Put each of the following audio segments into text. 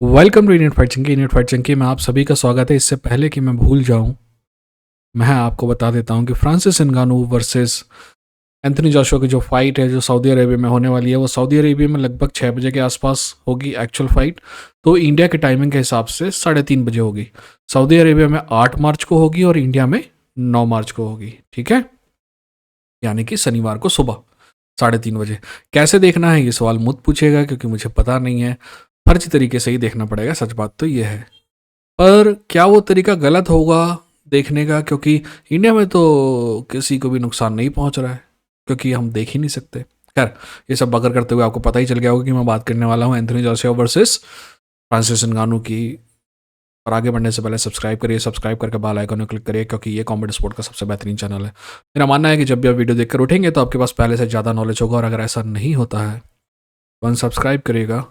Welcome to Indian fight चंकी में आप सभी का स्वागत है। इससे पहले कि मैं भूल जाऊं, मैं आपको बता देता हूं कि Francis Ngannou versus Anthony Joshua की जो फाइट है जो सऊदी अरेबिया में होने वाली है वो सऊदी अरेबिया में लगभग 6 बजे के आसपास होगी एक्चुअल फाइट। तो इंडिया के टाइमिंग के हिसाब से 3:30 बजे होगी। सऊदी अरेबिया में 8 मार्च को होगी और इंडिया में 9 मार्च को होगी। ठीक है, यानी कि शनिवार को सुबह 3:30 बजे। कैसे देखना है ये सवाल मत पूछेगा क्योंकि मुझे पता नहीं है। फर्जी तरीके से ही देखना पड़ेगा, सच बात तो ये है। पर क्या वो तरीका गलत होगा देखने का? क्योंकि इंडिया में तो किसी को भी नुकसान नहीं पहुंच रहा है, क्योंकि हम देख ही नहीं सकते। खैर, ये सब बकर करते हुए आपको पता ही चल गया होगा कि मैं बात करने वाला हूँ एंथनी जोशुआ वर्सेस फ्रांसिस नगानू की। और आगे बढ़ने से पहले सब्सक्राइब करिए, सब्सक्राइब करके बेल आइकन में क्लिक करिए, क्योंकि ये कॉमेडी स्पोर्ट का सबसे बेहतरीन चैनल है। मेरा मानना है कि जब भी आप वीडियो देखकर उठेंगे तो आपके पास पहले से ज़्यादा नॉलेज होगा, और अगर ऐसा नहीं होता है तो अनसब्सक्राइब करिएगा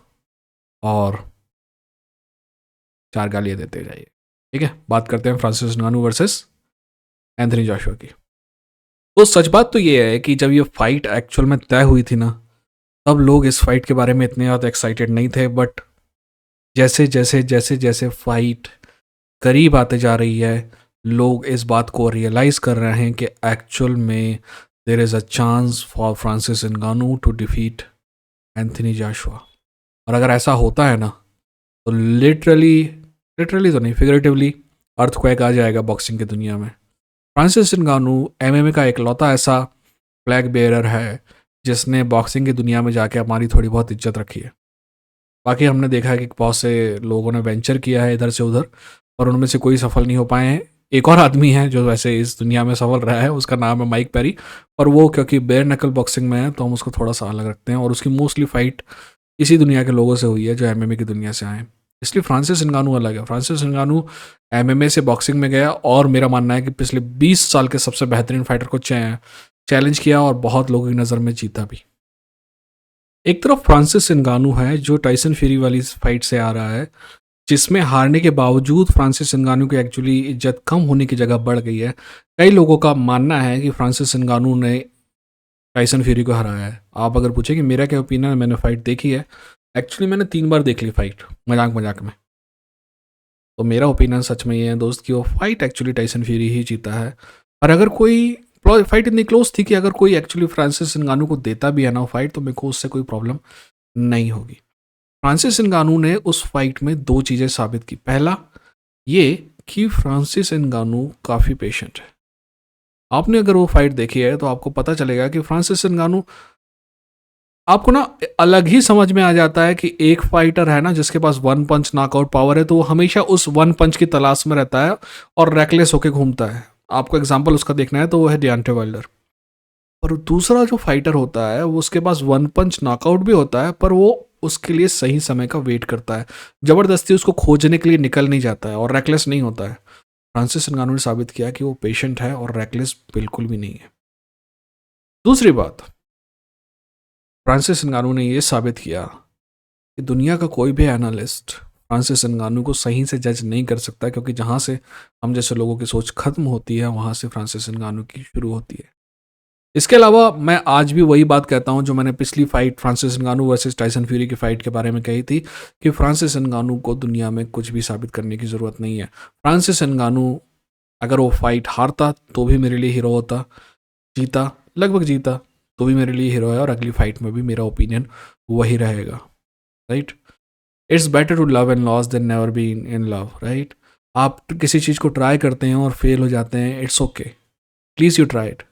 और 4 गालियाँ देते जाइए। ठीक है, बात करते हैं Francis Ngannou versus Anthony Joshua की। तो सच बात तो ये है कि जब ये फाइट एक्चुअल में तय हुई थी ना, तब लोग इस फाइट के बारे में इतने ज़्यादा एक्साइटेड नहीं थे। बट जैसे जैसे जैसे जैसे फाइट करीब आते जा रही है, लोग इस बात को रियलाइज कर रहे हैं कि एक्चुअल में there is a chance for Francis Ngannou to defeat Anthony Joshua. और अगर ऐसा होता है ना, तो लिटरली लिटरली तो नहीं, फिगरेटिवली अर्थक्वेक आ जाएगा बॉक्सिंग की दुनिया में। फ्रांसिस नगानू एमएमए का एकलौता ऐसा फ्लैग बेयरर है जिसने बॉक्सिंग की दुनिया में जाके हमारी थोड़ी बहुत इज्जत रखी है। बाकी हमने देखा है कि बहुत से लोगों ने वेंचर किया है इधर से उधर, और उनमें से कोई सफल नहीं हो पाए हैं। एक और आदमी है जो वैसे इस दुनिया में सफल रहा है, उसका नाम है माइक पेरी। पर वो क्योंकि बेयर नकल बॉक्सिंग में है तो हम उसको थोड़ा सा अलग रखते हैं, और उसकी मोस्टली फाइट इसी दुनिया के लोगों से हुई है जो एमएमए की दुनिया से आए हैं। इसलिए फ्रांसिस नगानू अलग है। फ्रांसिस नगानू एमएमए से बॉक्सिंग में गया, और मेरा मानना है कि पिछले 20 साल के सबसे बेहतरीन फाइटर को चैलेंज किया और बहुत लोगों की नज़र में जीता भी। एक तरफ फ्रांसिस नगानू है जो टाइसन फ्यूरी वाली फाइट से आ रहा है, जिसमें हारने के बावजूद फ्रांसिस नगानू की एक्चुअली इज्जत कम होने की जगह बढ़ गई है। कई लोगों का मानना है कि फ्रांसिस नगानू ने टाइसन फ्यूरी को हराया है। आप अगर पूछे कि मेरा क्या ओपिनियन है, मैंने फाइट देखी है। एक्चुअली मैंने 3 बार देख ली फाइट, मजाक मजाक में। तो मेरा ओपिनियन सच में ये है दोस्त कि वो फाइट एक्चुअली टाइसन फ्यूरी ही जीता है। और अगर कोई फाइट इतनी क्लोज थी कि अगर कोई एक्चुअली फ्रांसिस नगानू को देता भी है ना फाइट, तो मेरे को उससे कोई प्रॉब्लम नहीं होगी। फ्रांसिस नगानू ने उस फाइट में 2 चीज़ें साबित की। पहला ये कि फ्रांसिस नगानू काफ़ी पेशेंट है। आपने अगर वो फाइट देखी है तो आपको पता चलेगा कि फ्रांसिस नगानू, आपको ना अलग ही समझ में आ जाता है कि एक फाइटर है ना जिसके पास वन पंच नॉकआउट पावर है, तो वो हमेशा उस वन पंच की तलाश में रहता है और रेकलेस होके घूमता है। आपको एग्जाम्पल उसका देखना है तो वो है डियांटे वाइल्डर। और दूसरा जो फाइटर होता है वो उसके पास वन पंच नॉकआउट भी होता है, पर वो उसके लिए सही समय का वेट करता है, ज़बरदस्ती उसको खोजने के लिए निकल नहीं जाता है और रेकलेस नहीं होता है। फ्रांसिस नगानू ने साबित किया कि वो पेशेंट है और रेकलेस बिल्कुल भी नहीं है। दूसरी बात, फ्रांसिस नगानू ने ये साबित किया कि दुनिया का कोई भी एनालिस्ट फ्रांसिस नगानू को सही से जज नहीं कर सकता, क्योंकि जहाँ से हम जैसे लोगों की सोच खत्म होती है वहाँ से फ्रांसिस नगानू की शुरू होती है। इसके अलावा मैं आज भी वही बात कहता हूं जो मैंने पिछली fight Francis Ngannou versus Tyson Fury की फाइट के बारे में कही थी, कि फ्रांसिस नगानू को दुनिया में कुछ भी साबित करने की ज़रूरत नहीं है। फ्रांसिस नगानू अगर वो फाइट हारता तो भी मेरे लिए हीरो होता, जीता लगभग जीता तो भी मेरे लिए हीरो है, और अगली फाइट में भी मेरा ओपिनियन वही रहेगा। Right, it's better to love and loss than never be in love. Right, आप किसी चीज़ को ट्राई करते हैं और फेल हो जाते हैं, it's okay, please you try it,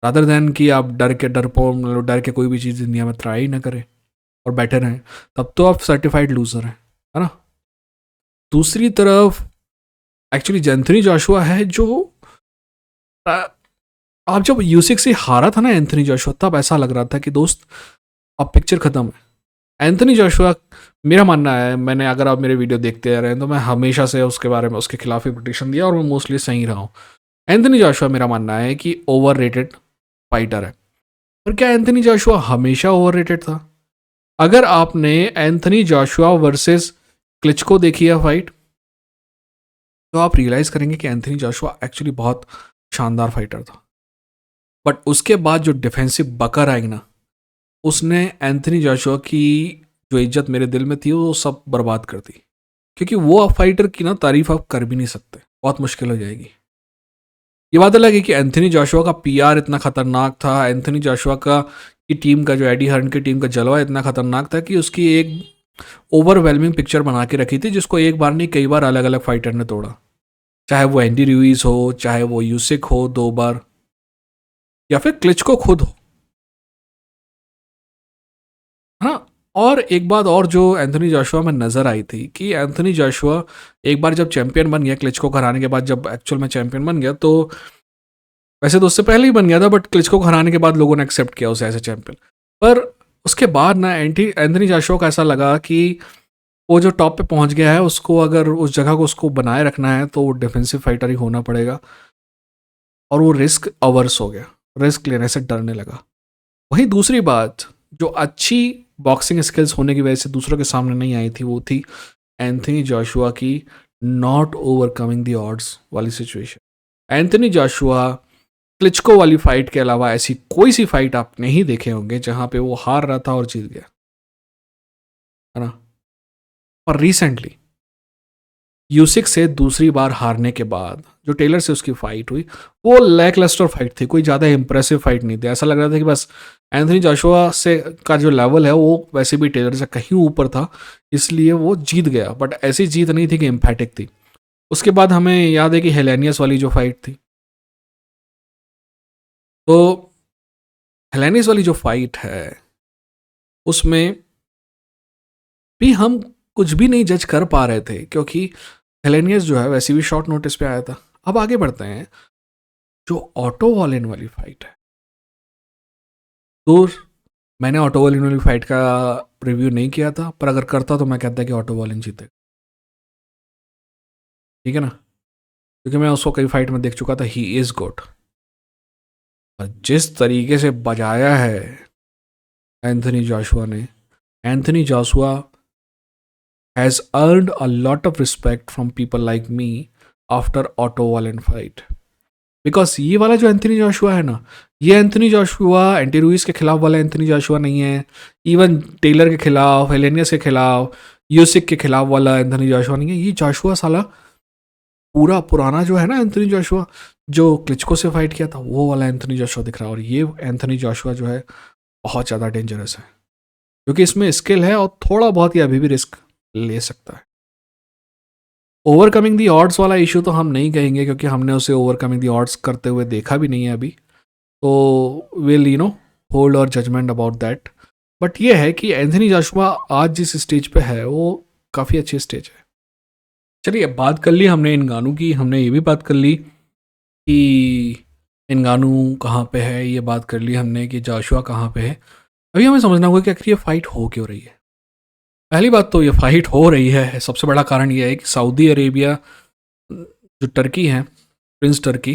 rather than कि आप डर के कोई भी चीज़ दुनिया में ट्राई ना करें और बैठे रहें, तब तो आप सर्टिफाइड लूजर हैं, है ना। दूसरी तरफ एक्चुअली एंथनी जोशुआ है जो आ, आप जब यूसिक से हारा था ना एंथनी जोशुआ, तब ऐसा लग रहा था कि दोस्त अब पिक्चर खत्म है। एंथनी जोशुआ, मेरा मानना है, मैंने अगर आप मेरे वीडियो देखते आ रहे हैं तो मैं हमेशा से उसके बारे में उसके खिलाफ ही प्रोटेक्शन दिया और मैं मोस्टली सही रहा हूँ। एंथनी जोशुआ मेरा मानना है कि ओवर रेटेड फाइटर है। पर क्या एंथनी जोशुआ हमेशा ओवररेटेड था? अगर आपने एंथनी जोशुआ वर्सेस क्लिचको देखी है फाइट, तो आप रियलाइज करेंगे कि एंथनी जोशुआ एक्चुअली बहुत शानदार फाइटर था। बट उसके बाद जो डिफेंसिव बकर आई ना, उसने एंथनी जोशुआ की जो इज्जत मेरे दिल में थी वो सब बर्बाद कर दी, क्योंकि वो फाइटर की ना तारीफ आप कर भी नहीं सकते, बहुत मुश्किल हो जाएगी। ये बात अलग है कि एंथनी जोशुआ का पीआर इतना खतरनाक था, एंथनी जोशुआ का की टीम का, जो एडी हर्न की टीम का जलवा इतना खतरनाक था कि उसकी एक ओवरवेलमिंग पिक्चर बना के रखी थी, जिसको एक बार नहीं कई बार अलग अलग फाइटर ने तोड़ा। चाहे वो एंडी रूइज हो, चाहे वो यूसिक हो 2 बार, या फिर क्लिचको खुद हो, है ना। और एक बात और जो एंथनी जोशुआ में नज़र आई थी कि एंथनी जोशुआ एक बार जब चैंपियन बन गया, क्लिचको को हराने के बाद जब एक्चुअल में चैंपियन बन गया, तो वैसे तो उससे पहले ही बन गया था, बट क्लिचको को हराने के बाद लोगों ने एक्सेप्ट किया उसे एज ए चैंपियन। पर उसके बाद ना एंथनी जोशुआ को ऐसा लगा कि वो जो टॉप पे पहुंच गया है, उसको अगर उस जगह को उसको बनाए रखना है तो वो डिफेंसिव फाइटर ही होना पड़ेगा, और वो रिस्क अवर्स हो गया, रिस्क लेने से डरने लगा। वहीं दूसरी बात, जो अच्छी बॉक्सिंग स्किल्स होने की वजह से दूसरों के सामने नहीं आई थी, वो थी एंथनी जोशुआ की नॉट ओवरकमिंग द ऑड्स वाली सिचुएशन। एंथनी जोशुआ क्लिचको वाली फाइट के अलावा ऐसी कोई सी फाइट आप नहीं देखे होंगे जहां पे वो हार रहा था और जीत गया, है ना। और रिसेंटली यूसिक से दूसरी बार हारने के बाद जो टेलर से उसकी फाइट हुई, वो लैकलस्टर फाइट थी, कोई ज़्यादा इंप्रेसिव फाइट नहीं थी। ऐसा लग रहा था कि बस एंथनी जोशुआ से का जो लेवल है वो वैसे भी टेलर से कहीं ऊपर था, इसलिए वो जीत गया, बट ऐसी जीत नहीं थी कि एम्फेटिक थी। उसके बाद हमें याद है कि हेलेनियस वाली जो फाइट थी, तो हेलेनियस वाली जो फाइट है उसमें भी हम कुछ भी नहीं जज कर पा रहे थे, क्योंकि हेलेनियस जो है वैसे भी शॉर्ट नोटिस पे आया था। अब आगे बढ़ते हैं, जो ऑटो वॉलिन वाली फाइट है, तो मैंने ऑटो वॉलिन वाली फाइट का रिव्यू नहीं किया था, पर अगर करता तो मैं कहता कि ऑटो वॉलिन जीते, ठीक है ना, क्योंकि मैं उसको कई फाइट में देख चुका था, ही इज़ गुड। और जिस तरीके से बजाया है एंथनी जोशुआ ने, Anthony Joshua has earned a lot of respect from people like me after Otto Wallen fight. Because ये वाला जो एंथनी जोशुआ है ना, ये एंथनी जोशुआ एंटी रूइस के खिलाफ वाला एंथनी जोशुआ नहीं है, इवन टेलर के खिलाफ, हेलेनियस के खिलाफ, यूसिक के खिलाफ वाला एंथनी जोशुआ नहीं है। ये जोशुआ साला पूरा पुराना जो है ना एंथनी जोशुआ, जो क्लिचको से फाइट किया था, वो वाला एंथनी जोशुआ दिख रहा है। और ये एंथनी जोशुआ जो है बहुत ज़्यादा डेंजरस है, क्योंकि इसमें स्किल है और थोड़ा बहुत ही अभी भी रिस्क ले सकता है। ओवरकमिंग दी ऑड्स वाला इशू तो हम नहीं कहेंगे, क्योंकि हमने उसे ओवरकमिंग दी ऑड्स करते हुए देखा भी नहीं है अभी, तो विल होल्ड और जजमेंट अबाउट दैट। बट ये है कि एंथनी जोशुआ आज जिस स्टेज पे है वो काफ़ी अच्छी स्टेज है। चलिए, बात कर ली हमने इंगानू की, हमने ये भी बात कर ली कि इंगानू कहाँ पे है, ये बात कर ली हमने कि जोशुआ कहाँ पे है। अभी हमें समझना होगा कि आखिर ये फाइट हो क्यों रही है। पहली बात तो ये फाइट हो रही है, सबसे बड़ा कारण ये है कि सऊदी अरेबिया, जो टर्की है, प्रिंस टर्की,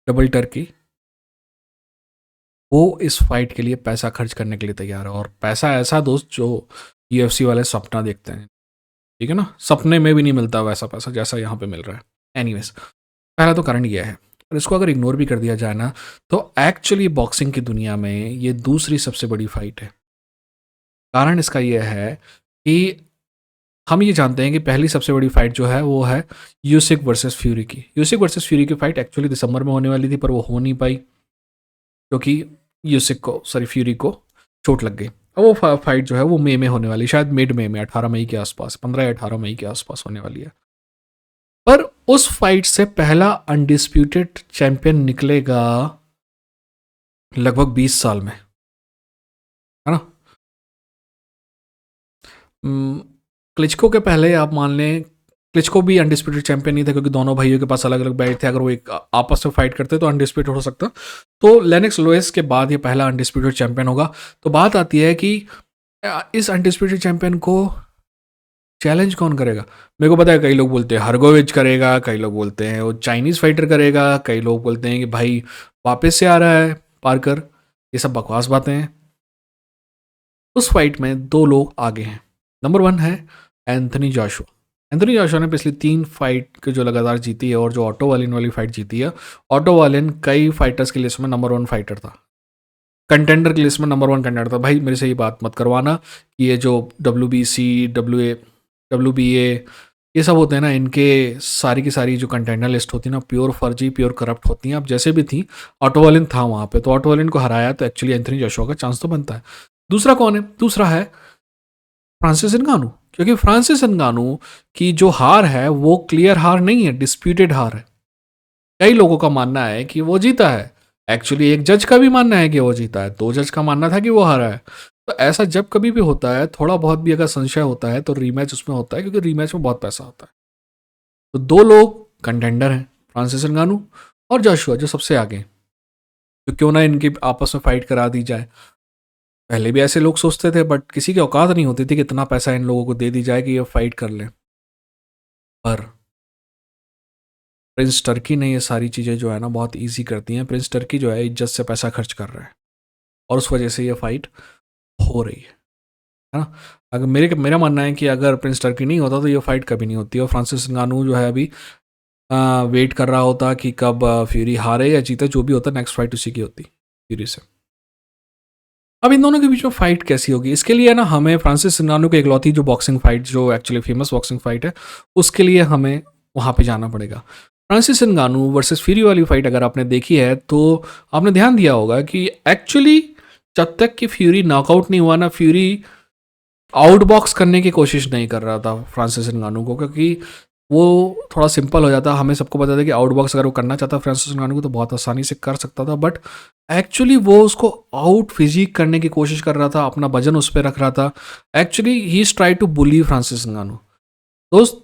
डबल टर्की, वो इस फाइट के लिए पैसा खर्च करने के लिए तैयार है। और पैसा ऐसा दोस्त जो यूएफसी वाले सपना देखते हैं, ठीक है ना, सपने में भी नहीं मिलता वैसा पैसा जैसा यहाँ पे मिल रहा है। एनीवेज, पहला तो कारण ये है, और इसको अगर इग्नोर भी कर दिया जाए ना, तो एक्चुअली बॉक्सिंग की दुनिया में ये दूसरी सबसे बड़ी फाइट है। कारण इसका यह है कि हम ये जानते हैं कि पहली सबसे बड़ी फाइट जो है वो है यूसिक वर्सेस फ्यूरी की। यूसिक वर्सेस फ्यूरी की फाइट एक्चुअली दिसंबर में होने वाली थी, पर वो हो नहीं पाई क्योंकि फ्यूरी को चोट लग गई। अब वो फाइट जो है वो मई में होने वाली, शायद मिड मई में, 18 मई के आसपास, 15 या 18 मई के आसपास होने वाली है। पर उस फाइट से पहला अनडिस्प्यूटेड चैंपियन निकलेगा लगभग 20 साल में, है ना। क्लिचको के पहले आप मान लें, क्लिचको भी अनडिस्प्यूटेड चैंपियन नहीं था, क्योंकि दोनों भाइयों के पास अलग अलग बेल्ट थे। अगर वो एक आपस में फाइट करते तो अनडिस्प्यूटेड हो सकता। तो लेनेक्स लोएस के बाद ये पहला अनडिस्प्यूटेड चैंपियन होगा। तो बात आती है कि इस अनडिस्प्यूटेड चैंपियन को चैलेंज कौन करेगा। मेरे को पता है कई लोग बोलते हैं हरगोविच करेगा, कई लोग बोलते हैं वो चाइनीज़ फाइटर करेगा, कई लोग बोलते हैं कि भाई वापस से आ रहा है पार्कर। ये सब बकवास बातें हैं। उस फाइट में 2 लोग आगे हैं। नंबर 1 है एंथनी जोशुआ। एंथनी जोशुआ ने पिछली 3 फाइट के जो लगातार जीती है, और जो ऑटो वालिन वाली फाइट जीती है। ऑटो वालिन कई फाइटर्स के लिस्ट में नंबर 1 फाइटर था, कंटेंडर की लिस्ट में नंबर 1 कंटेंडर था। भाई मेरे से ये बात मत करवाना कि ये जो WBC, WBA ये सब होते हैं ना, इनके सारी की सारी जो कंटेंडर लिस्ट होती है ना, प्योर फर्जी, प्योर करप्ट होती हैं। अब जैसे भी थी, ऑटो वॉलिन था वहाँ पे, तो ऑटो वॉलिन को हराया तो एक्चुअली एंथनी जोशुआ का चांस तो बनता है। दूसरा कौन है? दूसरा है फ्रांसिस नगानू, क्योंकि फ्रांसिस नगानू की जो हार है वो क्लियर हार नहीं है, डिस्प्यूटेड हार है। कई लोगों का मानना है कि वो जीता है, एक्चुअली एक जज का भी मानना है कि वो जीता है, 2 जज का मानना था कि वो हारा है। तो ऐसा जब कभी भी होता है, थोड़ा बहुत भी अगर संशय होता है तो रीमैच उसमें होता है, क्योंकि रीमैच में बहुत पैसा आता है। तो 2 लोग कंटेंडर हैं, फ्रांसिस नगानू और जोशुआ, जो सबसे आगे हैं। तो क्यों ना इनकी आपस में फाइट करा दी जाए। पहले भी ऐसे लोग सोचते थे, बट किसी की औकात नहीं होती थी कि इतना पैसा इन लोगों को दे दी जाए कि ये फाइट कर लें। पर प्रिंस टर्की ने ये सारी चीज़ें जो है ना बहुत ईजी करती हैं। प्रिंस टर्की जो है इज्जत से पैसा खर्च कर रहा है, और उस वजह से ये फाइट हो रही है ना। अगर मेरा मानना है कि अगर प्रिंस टर्की नहीं होता तो ये फाइट कभी नहीं होती, और फ्रांसिस नगानू जो है अभी वेट कर रहा होता कि कब फ्यूरी हारे या जीते, जो भी होता नेक्स्ट फाइट उसी की होती फ्यूरी से। अब इन दोनों के बीच में फाइट कैसी होगी, इसके लिए ना हमें फ्रांसिस नगानू की इकलौती जो बॉक्सिंग फाइट, जो एक्चुअली फेमस बॉक्सिंग फाइट है, उसके लिए हमें वहाँ पे जाना पड़ेगा। फ्रांसिस नगानू वर्सेस फ्यूरी वाली फाइट अगर आपने देखी है तो आपने ध्यान दिया होगा कि एक्चुअली जब तक कि फ्यूरी नॉकआउट नहीं हुआ ना, फ्यूरी आउटबॉक्स करने की कोशिश नहीं कर रहा था फ्रांसिस नगानू को, क्योंकि वो थोड़ा सिंपल हो जाता। हमें सबको पता था कि आउटबॉक्स अगर वो करना चाहता फ्रांसिस नगानू को तो बहुत आसानी से कर सकता था, बट एक्चुअली वो उसको आउट फिजिक करने की कोशिश कर रहा था, अपना वजन उस पर रख रहा था। Actually he is try to bully Francis Ngannou. दोस्त,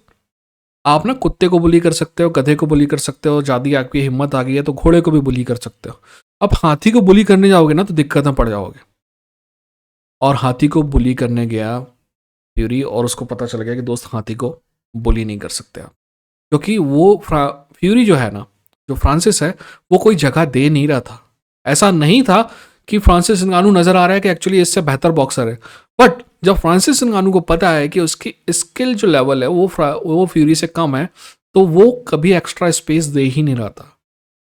आप ना कुत्ते को बुली कर सकते हो, गधे को बुली कर सकते हो, ज़्यादा आपकी हिम्मत आ गई है तो घोड़े को भी बुली कर सकते हो। अब हाथी को बुली करने जाओगे ना तो दिक्कत में पड़ जाओगे। और हाथी को बुली करने गया फ्यूरी, और उसको पता चल गया कि दोस्त हाथी को बुली नहीं कर सकते आप, क्योंकि वो फ्यूरी जो है ना, जो फ्रांसिस है, वो कोई जगह दे नहीं रहा था। ऐसा नहीं था कि फ्रांसिस नगानू नजर आ रहा है कि एक्चुअली इससे बेहतर बॉक्सर है, बट जब फ्रांसिस नगानू को पता है कि उसकी स्किल जो लेवल है वो फ्यूरी से कम है, तो वो कभी एक्स्ट्रा स्पेस दे ही नहीं रहा था।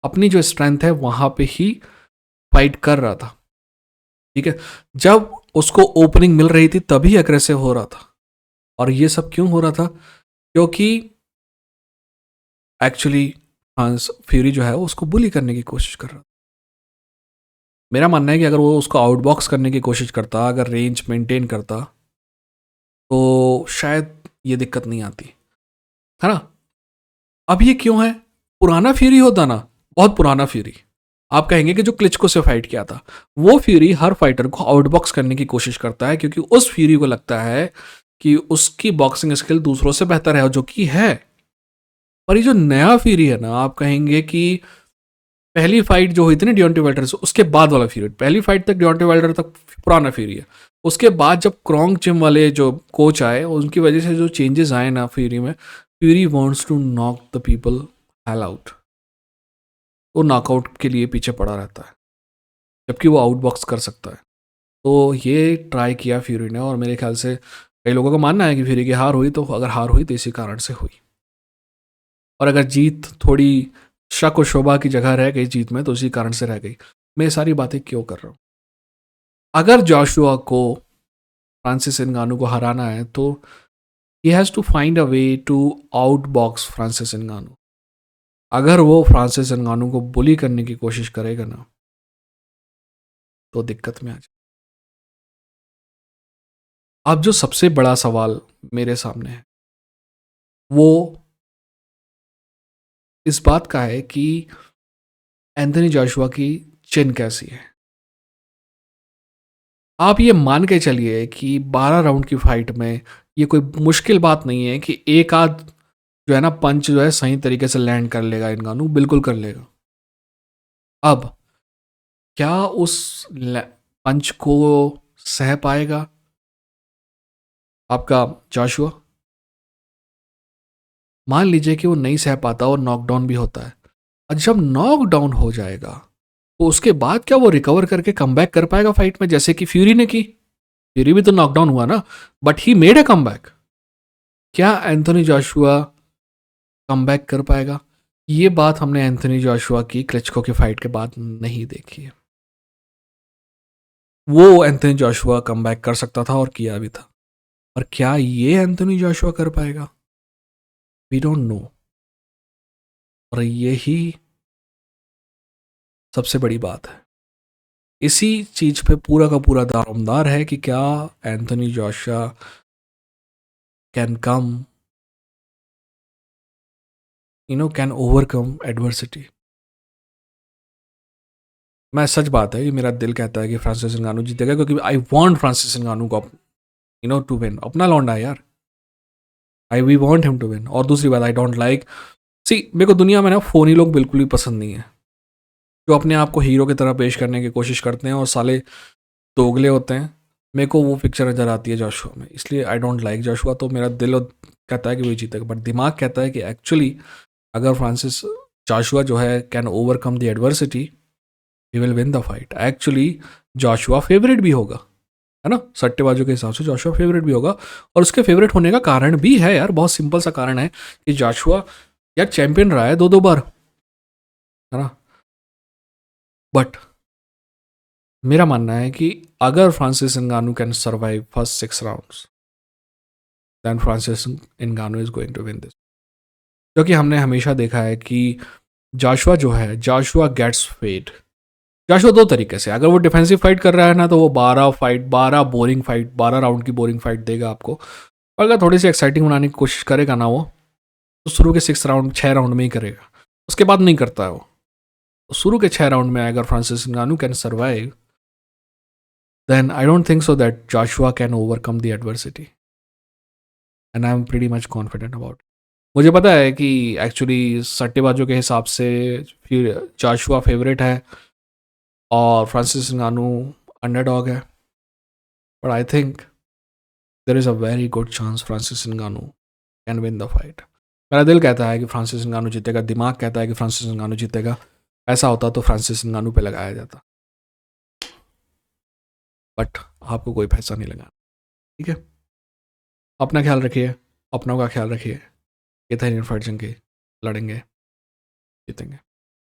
अपनी जो स्ट्रेंथ है वहां पे ही फाइट कर रहा था। ठीक है, जब उसको ओपनिंग मिल रही थी तभी अग्रेसिव हो रहा था। और ये सब क्यों हो रहा था? क्योंकि एक्चुअली फ्रांस फ्यूरी जो है वो उसको बुली करने की कोशिश कर रहा था। मेरा मानना है कि अगर वो उसको आउटबॉक्स करने की कोशिश करता, अगर रेंज मेंटेन करता, तो शायद ये दिक्कत नहीं आती, है ना। अब ये क्यों है? पुराना फ्यूरी होता ना, बहुत पुराना फ्यूरी, आप कहेंगे कि जो क्लिचको से फाइट किया था, वो फ्यूरी हर फाइटर को आउटबॉक्स करने की कोशिश करता है, क्योंकि उस फ्यूरी को लगता है कि उसकी बॉक्सिंग स्किल दूसरों से बेहतर है, जो कि है। पर ये जो नया फ्यूरी है ना, आप कहेंगे कि पहली फाइट जो हुई थी ना डियोंटे वाइल्डर से, उसके बाद वाला फ्यूरी, पहली फाइट तक डियोंटे वाइल्डर तक पुराना फ्यूरी है। उसके बाद जब क्रॉन्ग जिम वाले जो कोच आए, उनकी वजह से जो चेंजेस आए ना फ्यूरी में, Fury wants to knock the people hell out. वो नॉकआउट के लिए पीछे पड़ा रहता है, जबकि वो आउटबॉक्स कर सकता है। तो ये ट्राई किया फ्यूरी ने, और मेरे ख्याल से कई लोगों का मानना है कि फ्यूरी की हार हुई, तो अगर हार हुई तो इसी कारण से हुई, और अगर जीत थोड़ी शक और शोभा की जगह रह गई जीत में, तो उसी कारण से रह गई। मैं ये सारी बातें क्यों कर रहा हूँ? अगर जोशुआ को फ्रांसिस नगानू को हराना है तो he has to find a way to outbox Francis Ngannou. अगर वो फ्रांसिस नगानू को बुली करने की कोशिश करेगा ना, तो दिक्कत में आ जाए। अब जो सबसे बड़ा सवाल मेरे सामने है वो इस बात का है कि एंथनी जोशुआ की चिन कैसी है। आप ये मान के चलिए कि 12 राउंड की फाइट में ये कोई मुश्किल बात नहीं है कि एक आध जो है ना पंच जो है सही तरीके से लैंड कर लेगा नगानू, बिल्कुल कर लेगा। अब क्या उस पंच को सह पाएगा आपका जोशुआ? मान लीजिए कि वो नहीं सह पाता और नॉकडाउन भी होता है। और जब नॉकडाउन हो जाएगा तो उसके बाद क्या वो रिकवर करके कमबैक कर पाएगा फाइट में, जैसे कि फ्यूरी ने की? फ्यूरी भी तो नॉकडाउन हुआ ना, but he made a comeback. क्या एंथोनी जोशुआ कमबैक कर पाएगा? ये बात हमने एंथोनी जोशुआ की क्लिचको की फाइट के बाद नहीं देखी है। वो एंथनी जोशुआ कमबैक कर सकता था और किया भी था, पर क्या ये एंथनी जोशुआ कर पाएगा? We don't know. और यही सबसे बड़ी बात है, इसी चीज पे पूरा का पूरा दारोमदार है कि क्या Anthony Joshua can come, can overcome adversity. मैं सच बात है कि मेरा दिल कहता है कि फ्रांसिस नगानू जीतेगा, क्योंकि आई वांट फ्रांसिस नगानू को टू विन। अपना लौंडा है यार, I we want him to win. और दूसरी बात, आई डोंट लाइक, सी मेरे को दुनिया में ना फोनी लोग बिल्कुल भी पसंद नहीं है, जो अपने आप को हीरो की तरह पेश करने की कोशिश करते हैं और साले दोगले होते हैं। मेरे को वो पिक्चर नज़र आती है जोशुआ में, इसलिए आई डोंट लाइक जोशुआ। तो मेरा दिल कहता है कि वही जीतेगा, बट दिमाग कहता है कि एक्चुअली अगर फ्रांसिस जोशुआ जो है can overcome the adversity, he will win the fight. Actually Joshua favourite भी होगा, है ना, सट्टेबाजों के हिसाब से जोशुआ फेवरेट भी होगा। और उसके फेवरेट होने का कारण भी है यार, बहुत सिंपल सा कारण है कि जोशुआ यार चैंपियन रहा है दो दो बार, है ना। बट मेरा मानना है कि अगर Francis Ngannou can survive first 6 rounds, then Francis Ngannou is going to win this. क्योंकि हमने हमेशा देखा है कि जोशुआ जो है, जोशुआ गेट्स फेड। जोशुआ दो तरीके से, अगर वो डिफेंसिव फाइट कर रहा है ना, तो वो 12 बोरिंग फाइट, 12 राउंड की बोरिंग फाइट देगा आपको। और अगर थोड़ी सी एक्साइटिंग बनाने की कोशिश करेगा ना वो, तो शुरू के 6 राउंड 6 राउंड में ही करेगा, उसके बाद नहीं करता है वो। तो शुरू के 6 राउंड में अगर Francis Ngannou can survive, then I don't think so that Joshua can overcome the adversity. And I'm pretty much confident about it. मुझे पता है कि एक्चुअली सट्टेबाजों के हिसाब से फिर जोशुआ फेवरेट है और फ्रांसिस नगानू अंडरडॉग है, but I think there is a very good chance Francis Ngannou can win the fight. मेरा दिल कहता है कि फ्रांसिस नगानू जीतेगा, दिमाग कहता है कि फ्रांसिस नगानू जीतेगा। ऐसा होता तो फ्रांसिस नगानू पे लगाया जाता, बट आपको कोई पैसा नहीं लगा, ठीक है। अपना ख्याल रखिए, अपनों का ख्याल रखिए। ये था इंडियन फाइट जंग की, लड़ेंगे, जीतेंगे।